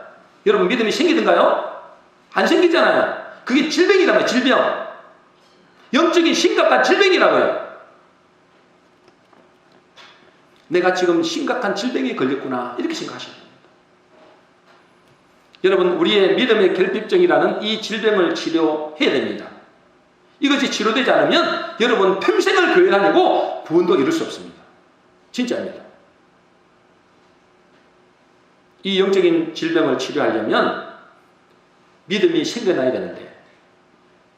여러분 믿음이 생기던가요? 안 생기잖아요. 그게 질병이라면 질병. 영적인 심각한 질병이라고요. 내가 지금 심각한 질병에 걸렸구나, 이렇게 생각하셔야 됩니다. 여러분, 우리의 믿음의 결핍증이라는 이 질병을 치료해야 됩니다. 이것이 치료되지 않으면 여러분 평생을 교회 다니고 구원도 이룰 수 없습니다. 진짜입니다. 이 영적인 질병을 치료하려면 믿음이 생겨나야 되는데,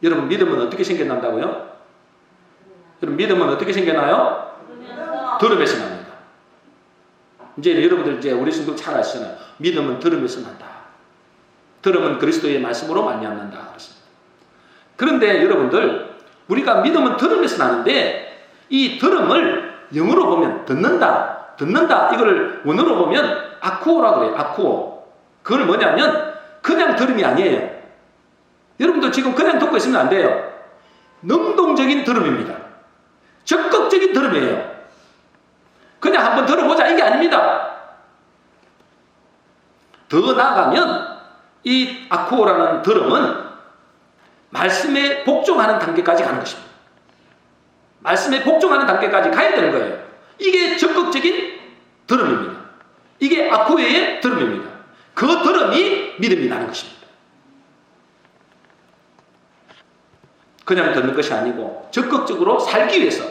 여러분 믿음은 어떻게 생겨난다고요? 여러분 믿음은 어떻게 생겨나요? 들음에서 납니다. 이제 여러분들 우리 성도 잘 아시잖아요. 믿음은 들음에서 난다. 들음은 그리스도의 말씀으로 말미암는다. 그런데 여러분들, 우리가 믿음은 들음에서 나는데 이 들음을 영어로 보면 듣는다 이거를 원어로 보면 아쿠오라고 그래요. 아쿠오. 그걸 뭐냐면 그냥 들음이 아니에요. 여러분들 지금 그냥 듣고 있으면 안 돼요. 능동적인 들음입니다. 적극적인 들음이에요. 그냥 한번 들어보자 이게 아닙니다. 더 나아가면 이 아쿠오라는 들음은 말씀에 복종하는 단계까지 가는 것입니다. 말씀에 복종하는 단계까지 가야 되는 거예요. 이게 적극적인 들음입니다. 이게 아쿠오의 들음입니다. 그 들음이 믿음이 나는 것입니다. 그냥 듣는 것이 아니고 적극적으로 살기 위해서,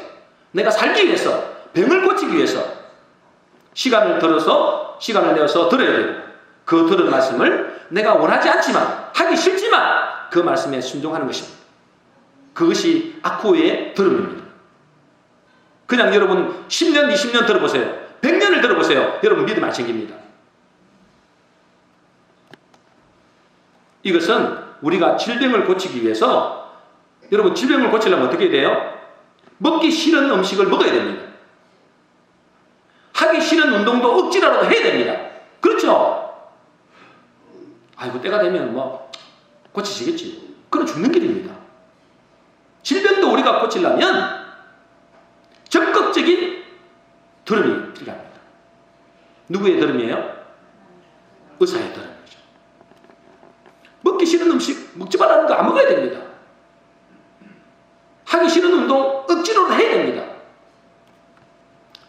내가 살기 위해서, 병을 고치기 위해서 시간을 내어서 들어야 되고, 그 들은 말씀을 내가 원하지 않지만, 하기 싫지만 그 말씀에 순종하는 것입니다. 그것이 아쿠오의 들음입니다. 그냥 여러분 10년, 20년 들어보세요. 100년을 들어보세요. 여러분 믿음 안 생깁니다. 이것은 우리가 질병을 고치기 위해서, 여러분 질병을 고치려면 어떻게 돼요? 먹기 싫은 음식을 먹어야 됩니다. 하기 싫은 운동도 억지라도 해야 됩니다. 그렇죠? 아이고 때가 되면 뭐 고치시겠지. 그건 죽는 길입니다. 질병도 우리가 고치려면 적극적인 들음이 필요합니다. 누구의 들음이에요? 의사의 들음이죠. 먹기 싫은 음식 먹지 말라는 거 안 먹어야 됩니다. 하기 싫은 운동 억지로는 해야 됩니다.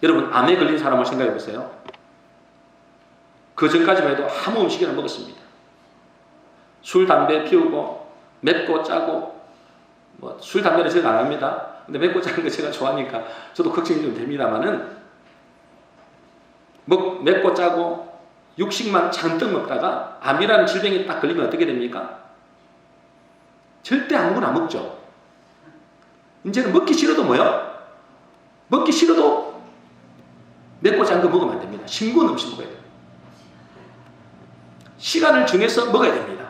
여러분 암에 걸린 사람을 생각해 보세요. 그 전까지만 해도 아무 음식이나 먹었습니다. 술, 담배 피우고 맵고 짜고, 뭐 술, 담배는 제가 안 합니다. 근데 맵고 짜는 거 제가 좋아하니까 저도 걱정이 좀 됩니다만은, 맵고 짜고 육식만 잔뜩 먹다가 암이라는 질병에 딱 걸리면 어떻게 됩니까? 절대 아무거나 안 먹죠. 이제는 먹기 싫어도 뭐요? 먹기 싫어도 맵고 짠 거 먹으면 안 됩니다. 싱거운 음식 먹어야 됩니다. 시간을 정해서 먹어야 됩니다.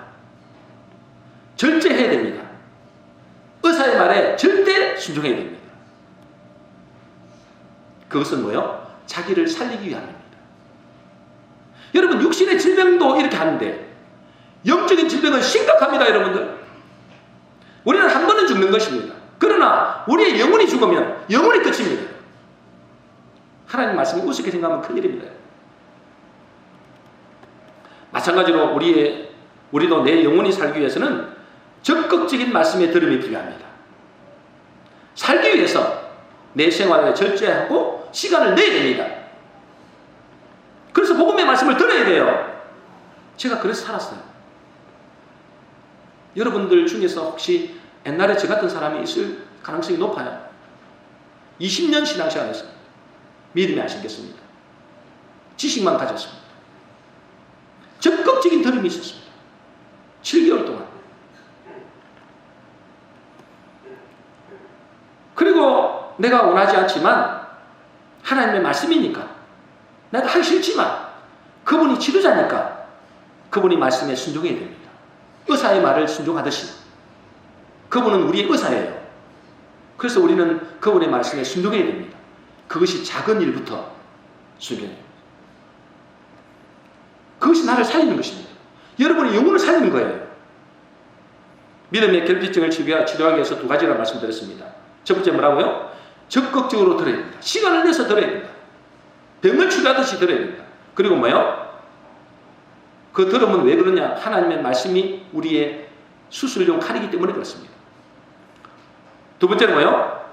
절제해야 됩니다. 의사의 말에 절대 순종해야 됩니다. 그것은 뭐요? 자기를 살리기 위함입니다. 여러분 육신의 질병도 이렇게 하는데 영적인 질병은 심각합니다. 여러분들, 우리는 한 번은 죽는 것입니다. 그러나 우리의 영혼이 죽으면 영혼이 끝입니다. 하나님 말씀을 우습게 생각하면 큰일입니다. 마찬가지로 우리도 내 영혼이 살기 위해서는 적극적인 말씀의 들음이 필요합니다. 살기 위해서 내 생활에 절제하고 시간을 내야 됩니다. 그래서 복음의 말씀을 들어야 돼요. 제가 그래서 살았어요. 여러분들 중에서 혹시 옛날에 저 같은 사람이 있을 가능성이 높아요. 20년 신앙생활 했습니다. 믿음이 안 생겼습니다. 지식만 가졌습니다. 적극적인 들음이 있었습니다. 7개월 동안. 그리고 내가 원하지 않지만 하나님의 말씀이니까, 내가 하기 싫지만 그분이 지도자니까 그분이 말씀에 순종해야 됩니다. 의사의 말을 순종하듯이 그분은 우리의 의사예요. 그래서 우리는 그분의 말씀에 순종해야 됩니다. 그것이 작은 일부터 순종해야 됩니다. 그것이 나를 살리는 것입니다. 여러분의 영혼을 살리는 거예요. 믿음의 결핍증을 치료하기 위해서 두 가지라 말씀드렸습니다. 첫 번째 뭐라고요? 적극적으로 들어야 됩니다. 시간을 내서 들어야 됩니다. 병을 치료하듯이 들어야 됩니다. 그리고 뭐요? 그 들음은 왜 그러냐? 하나님의 말씀이 우리의 수술용 칼이기 때문에 그렇습니다. 두 번째는 뭐예요?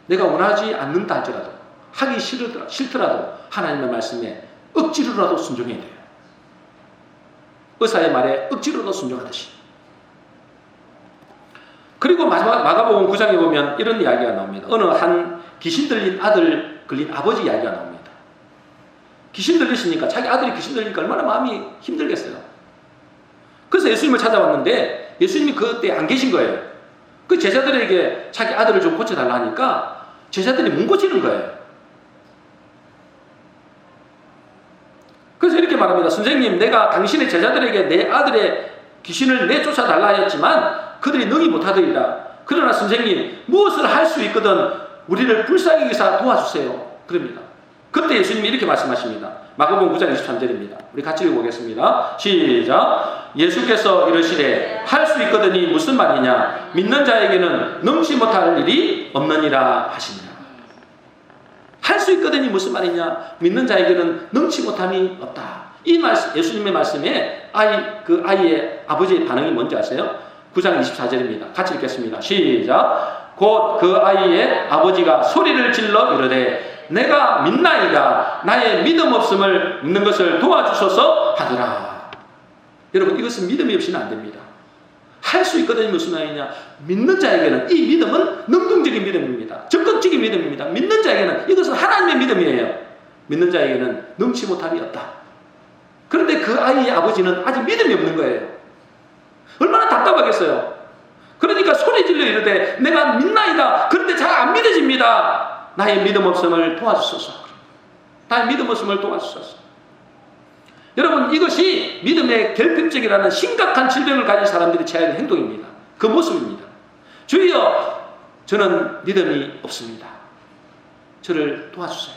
내가 원하지 않는다 할지라도, 하기 싫더라도 하나님의 말씀에 억지로라도 순종해야 돼요. 의사의 말에 억지로라도 순종하듯이. 그리고 마가복음 9장에 보면 이런 이야기가 나옵니다. 어느 한 귀신 들린 아들 걸린 아버지 이야기가 나옵니다. 귀신 들리시니까, 자기 아들이 귀신 들리니까 얼마나 마음이 힘들겠어요. 그래서 예수님을 찾아왔는데 예수님이 그때 안 계신 거예요. 그 제자들에게 자기 아들을 좀 고쳐달라 하니까 제자들이 못 고치는 거예요. 그래서 이렇게 말합니다. 선생님, 내가 당신의 제자들에게 내 아들의 귀신을 내쫓아달라 하였지만 그들이 능히 못하더이다. 그러나 선생님, 무엇을 할 수 있거든 우리를 불쌍히 여기사 도와주세요. 그럽니다. 그때 예수님이 이렇게 말씀하십니다. 마가복음 9장 23절입니다. 우리 같이 읽어보겠습니다. 시작. 예수께서 이르시되 할 수 있거든이 무슨 말이냐? 믿는 자에게는 능치 못할 일이 없느니라 하시니라. 할 수 있거든이 무슨 말이냐? 믿는 자에게는 능치 못함이 없다. 이 말씀, 예수님의 말씀에 그 아이의 아버지의 반응이 뭔지 아세요? 9장 24절입니다. 같이 읽겠습니다. 시작. 곧 그 아이의 아버지가 소리를 질러 이르되 내가 믿나이다. 나의 믿음 없음을 믿는 것을 도와주소서 하더라. 여러분, 이것은 믿음이 없이는 안 됩니다. 할 수 있거든요. 무슨 말이냐? 믿는 자에게는 이 믿음은 능동적인 믿음입니다. 적극적인 믿음입니다. 믿는 자에게는 이것은 하나님의 믿음이에요. 믿는 자에게는 능치 못함이 없다. 그런데 그 아이의 아버지는 아직 믿음이 없는 거예요. 얼마나 답답하겠어요. 그러니까 소리 질러 이르되 내가 믿나이다. 그런데 잘 안 믿어집니다. 나의 믿음 없음을 도와주소서. 나의 믿음 없음을 도와주소서. 여러분, 이것이 믿음의 결핍증이라는 심각한 질병을 가진 사람들이 취하는 행동입니다. 그 모습입니다. 주여, 저는 믿음이 없습니다. 저를 도와주세요.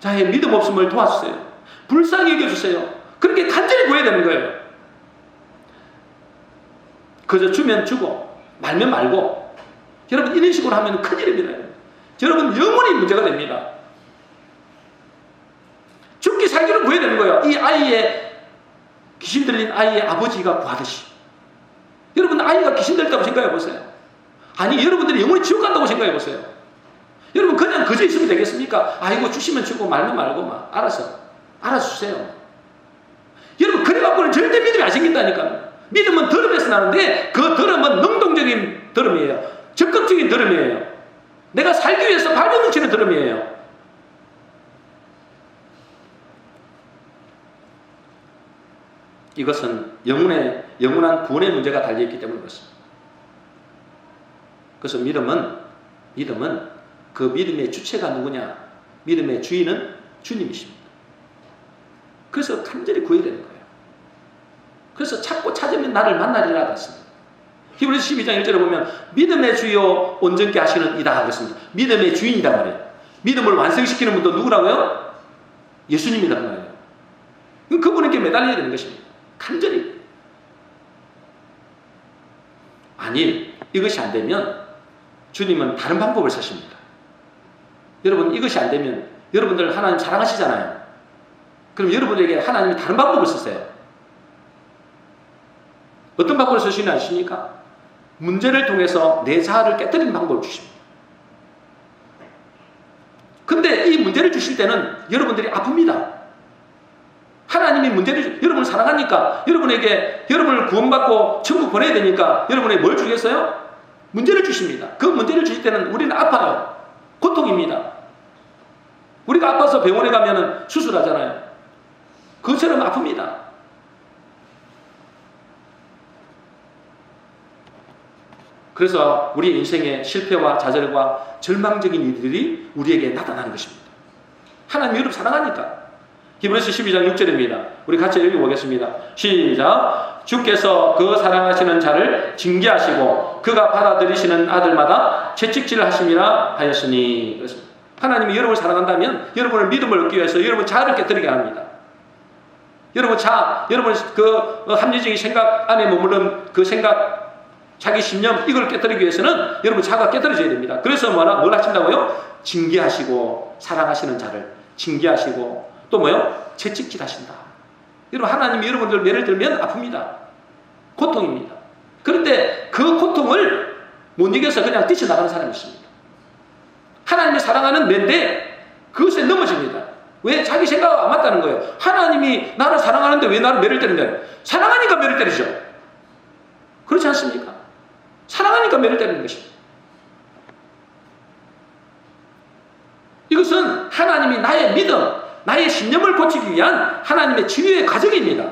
자의 믿음 없음을 도와주세요. 불쌍히 여겨주세요. 그렇게 간절히 구해야 되는 거예요. 그저 주면 주고 말면 말고. 여러분, 이런 식으로 하면 큰일입니다. 여러분, 영원히 문제가 됩니다. 죽기 살기를 구해야 되는 거예요. 이 아이의 귀신 들린 아이의 아버지가 구하듯이. 여러분, 아이가 귀신 들렸다고 생각해 보세요. 아니, 여러분들이 영원히 지옥 간다고 생각해 보세요. 여러분, 그냥 그저 있으면 되겠습니까? 아이고, 주시면 주고 말면 말고 막 알아서 주세요. 여러분, 그래갖고는 절대 믿음이 안 생긴다니까요. 믿음은 들음에서 나는데 그 들음은 능동적인 들음이에요. 적극적인 들음이에요. 내가 살기 위해서 발버둥치는 들음이에요. 이것은 영원한 구원의 문제가 달려있기 때문에 그렇습니다. 그래서 믿음은 그 믿음의 주체가 누구냐? 믿음의 주인은 주님이십니다. 그래서 간절히 구해야 되는 거예요. 그래서 찾고 찾으면 나를 만나리라 그랬습니다. 히브리서 12장 1절에 보면 믿음의 주요 온전케 하시는 이다 그랬습니다. 믿음의 주인이다 말이에요. 믿음을 완성시키는 분도 누구라고요? 예수님이란 말이에요. 그분에게 매달려야 되는 것입니다. 간절히. 만일 이것이 안 되면 주님은 다른 방법을 쓰십니다. 여러분, 이것이 안 되면 여러분들 하나님 사랑하시잖아요. 그럼 여러분에게 하나님이 다른 방법을 쓰세요. 어떤 방법을 쓰시는지 아십니까? 문제를 통해서 내 자아를 깨뜨리는 방법을 주십니다. 근데 이 문제를 주실 때는 여러분들이 아픕니다. 하나님이 여러분을 사랑하니까 여러분을 구원받고 천국 보내야 되니까 여러분에게 뭘 주겠어요? 문제를 주십니다. 그 문제를 주실 때는 우리는 아파요. 고통입니다. 우리가 아파서 병원에 가면 수술하잖아요. 그것처럼 아픕니다. 그래서 우리 인생의 실패와 좌절과 절망적인 일들이 우리에게 나타나는 것입니다. 하나님이 여러분 사랑하니까. 히브리서 12장 6절입니다. 우리 같이 읽어보겠습니다. 시작. 주께서 그 사랑하시는 자를 징계하시고 그가 받아들이시는 아들마다 채찍질 하심이라 하였으니. 그렇습니다. 하나님이 여러분을 사랑한다면 여러분의 믿음을 얻기 위해서 여러분 자아를 깨뜨리게 합니다. 여러분 그 합리적인 생각 안에 머무른 그 생각, 자기 신념, 이걸 깨뜨리기 위해서는 여러분 자아가 깨뜨려져야 됩니다. 그래서 뭘 하신다고요? 징계하시고 사랑하시는 자를 징계하시고 또 뭐요? 채찍질 하신다. 여러분, 하나님이 여러분들 예를 들면 아픕니다. 고통입니다. 그런데 그 고통을 못 이겨서 그냥 뛰쳐나가는 사람이 있습니다. 하나님이 사랑하는 매인데 그것에 넘어집니다. 왜? 자기 생각과 안 맞다는 거예요. 하나님이 나를 사랑하는데 왜 나를 매를 때리냐? 사랑하니까 매를 때리죠. 그렇지 않습니까? 사랑하니까 매를 때리는 것입니다. 이것은 하나님이 나의 믿음, 나의 신념을 고치기 위한 하나님의 치유의 과정입니다.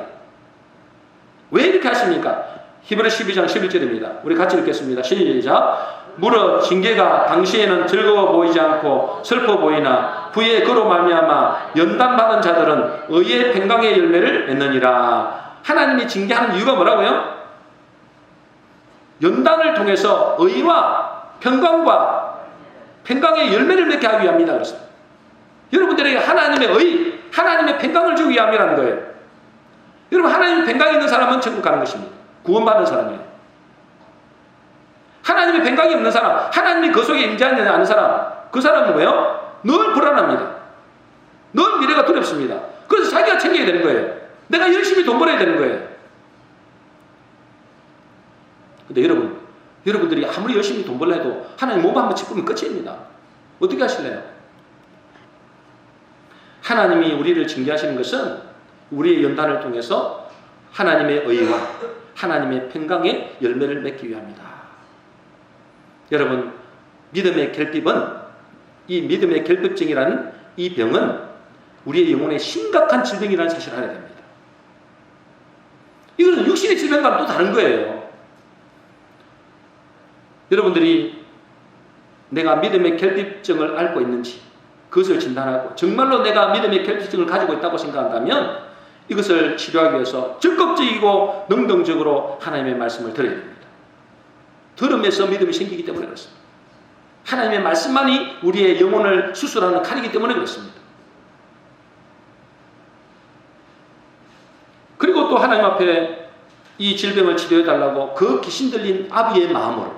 왜 이렇게 하십니까? 히브리 12장 11절입니다. 우리 같이 읽겠습니다. 시작. 무릇 징계가 당시에는 즐거워 보이지 않고 슬퍼 보이나 후에 그로 말미암아 연단받은 자들은 의의 평강의 열매를 맺느니라. 하나님이 징계하는 이유가 뭐라고요? 연단을 통해서 의와 평강의 열매를 맺게 하기 위함이다. 그랬습니다. 여러분들에게 하나님의 의, 하나님의 평강을 주기 위함이라는 거예요. 여러분, 하나님의 평강이 있는 사람은 천국 가는 것입니다. 구원받는 사람이에요. 하나님의 평강이 없는 사람, 하나님이 그 속에 임재하지 않는 사람, 그 사람은 뭐예요? 늘 불안합니다. 늘 미래가 두렵습니다. 그래서 자기가 챙겨야 되는 거예요. 내가 열심히 돈 벌어야 되는 거예요. 근데 여러분들이 아무리 열심히 돈 벌려 해도 하나님 몸 한번 짚으면 끝입니다. 어떻게 하실래요? 하나님이 우리를 징계하시는 것은 우리의 연단을 통해서 하나님의 의와 하나님의 평강의 열매를 맺기 위함이다. 여러분, 믿음의 결핍은, 이 믿음의 결핍증이라는 이 병은 우리의 영혼의 심각한 질병이라는 사실을 알아야 됩니다. 이거는 육신의 질병과는 또 다른 거예요. 여러분들이 내가 믿음의 결핍증을 앓고 있는지 그것을 진단하고 정말로 내가 믿음의 결핍증을 가지고 있다고 생각한다면 이것을 치료하기 위해서 적극적이고 능동적으로 하나님의 말씀을 들어야 됩니다. 들으면서 믿음이 생기기 때문에 그렇습니다. 하나님의 말씀만이 우리의 영혼을 수술하는 칼이기 때문에 그렇습니다. 그리고 또 하나님 앞에 이 질병을 치료해달라고 그 귀신 들린 아비의 마음으로,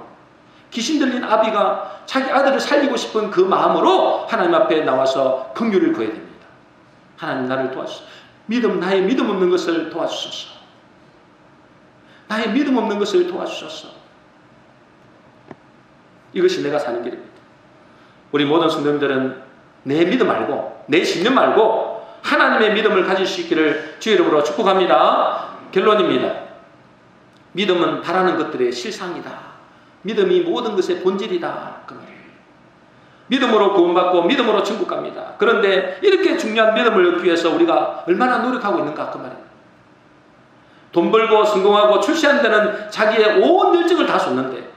귀신 들린 아비가 자기 아들을 살리고 싶은 그 마음으로 하나님 앞에 나와서 긍휼을 구해야 됩니다. 하나님, 나를 도와주소서. 나의 믿음 없는 것을 도와주소서. 나의 믿음 없는 것을 도와주소서. 이것이 내가 사는 길입니다. 우리 모든 성도님들은 내 믿음 말고, 내 신념 말고 하나님의 믿음을 가질 수 있기를 주의 이름으로 축복합니다. 결론입니다. 믿음은 바라는 것들의 실상이다. 믿음이 모든 것의 본질이다. 그 말이에요. 믿음으로 구원받고 믿음으로 천국 갑니다. 그런데 이렇게 중요한 믿음을 얻기 위해서 우리가 얼마나 노력하고 있는가 그 말이에요. 돈 벌고 성공하고 출세하는 데는 자기의 온 열정을 다 쏟는데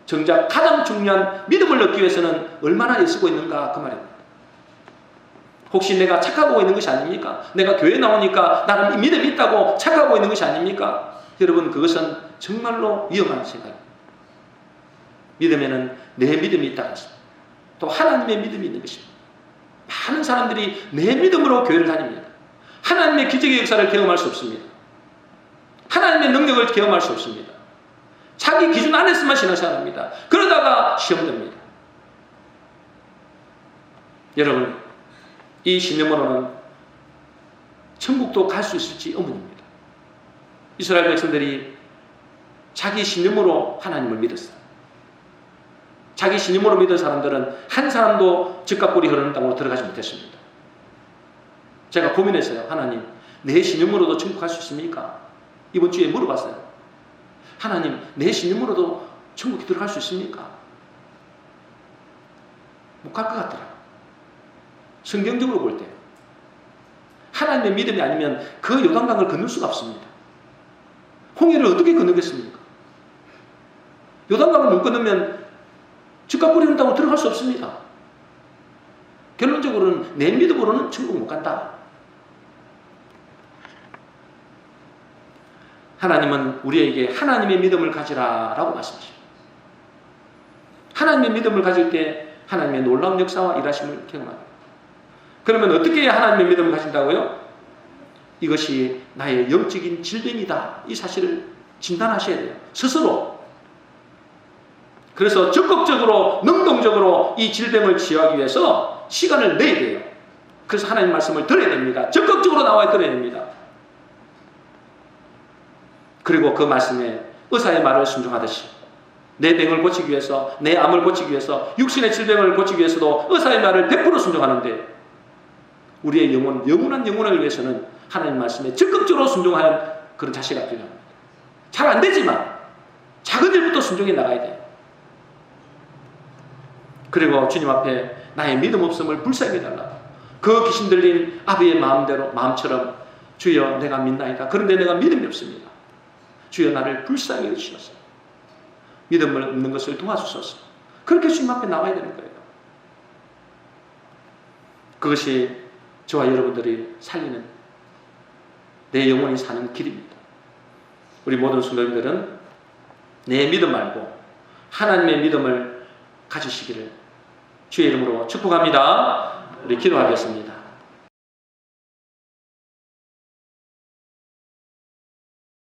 정작 가장 중요한 믿음을 얻기 위해서는 얼마나 애쓰고 있는가 그 말입니다. 혹시 내가 착하고 있는 것이 아닙니까? 내가 교회 나오니까 나는 믿음이 있다고 착하고 있는 것이 아닙니까? 여러분, 그것은 정말로 위험한 생각입니다. 믿음에는 내 믿음이 있다는 것입니다. 또 하나님의 믿음이 있는 것입니다. 많은 사람들이 내 믿음으로 교회를 다닙니다. 하나님의 기적의 역사를 경험할 수 없습니다. 하나님의 능력을 경험할 수 없습니다. 자기 기준 안에서만 신앙생활합니다. 그러다가 시험 됩니다. 여러분, 이 신념으로는 천국도 갈 수 있을지 의문입니다. 이스라엘 백성들이 자기 신념으로 하나님을 믿었어요. 자기 신념으로 믿은 사람들은 한 사람도 젖과 꿀이 흐르는 땅으로 들어가지 못했습니다. 제가 고민했어요. 하나님, 내 신념으로도 천국 갈 수 있습니까? 이번 주에 물어봤어요. 하나님, 내 신념으로도 천국에 들어갈 수 있습니까? 못 갈 것 같더라. 성경적으로 볼 때 하나님의 믿음이 아니면 그 요단강을 건널 수가 없습니다. 홍해를 어떻게 건너겠습니까? 요단강을 못 건너면 젖과 꿀이 흐르는 땅으로 들어갈 수 없습니다. 결론적으로는 내 믿음으로는 천국 못 간다. 하나님은 우리에게 하나님의 믿음을 가지라라고 말씀하십니다. 하나님의 믿음을 가질 때 하나님의 놀라운 역사와 일하심을 경험합니다. 그러면 어떻게 해야 하나님의 믿음을 가진다고요? 이것이 나의 영적인 질병이다. 이 사실을 진단하셔야 돼요. 스스로. 그래서 적극적으로, 능동적으로 이 질병을 치유하기 위해서 시간을 내야 돼요. 그래서 하나님 말씀을 들어야 됩니다. 적극적으로 나와야 들어야 됩니다. 그리고 그 말씀에 의사의 말을 순종하듯이 내 병을 고치기 위해서, 내 암을 고치기 위해서, 육신의 질병을 고치기 위해서도 의사의 말을 100% 순종하는데 우리의 영원한 영혼을 위해서는 하나님 말씀에 적극적으로 순종하는 그런 자세가 필요합니다. 잘 안 되지만 작은 일부터 순종해 나가야 돼요. 그리고 주님 앞에 나의 믿음 없음을 불쌍히 해달라. 그 귀신 들린 아비의 마음처럼 주여 내가 믿나이다. 그런데 내가 믿음이 없습니다. 주여 나를 불쌍히 여기시옵소서. 믿음을 없는 것을 도와주소서. 그렇게 주님 앞에 나와야 되는 거예요. 그것이 저와 여러분들이 살리는 내 영혼이 사는 길입니다. 우리 모든 성도님들은 내 믿음 말고 하나님의 믿음을 가지시기를 주의 이름으로 축복합니다. 우리 기도하겠습니다.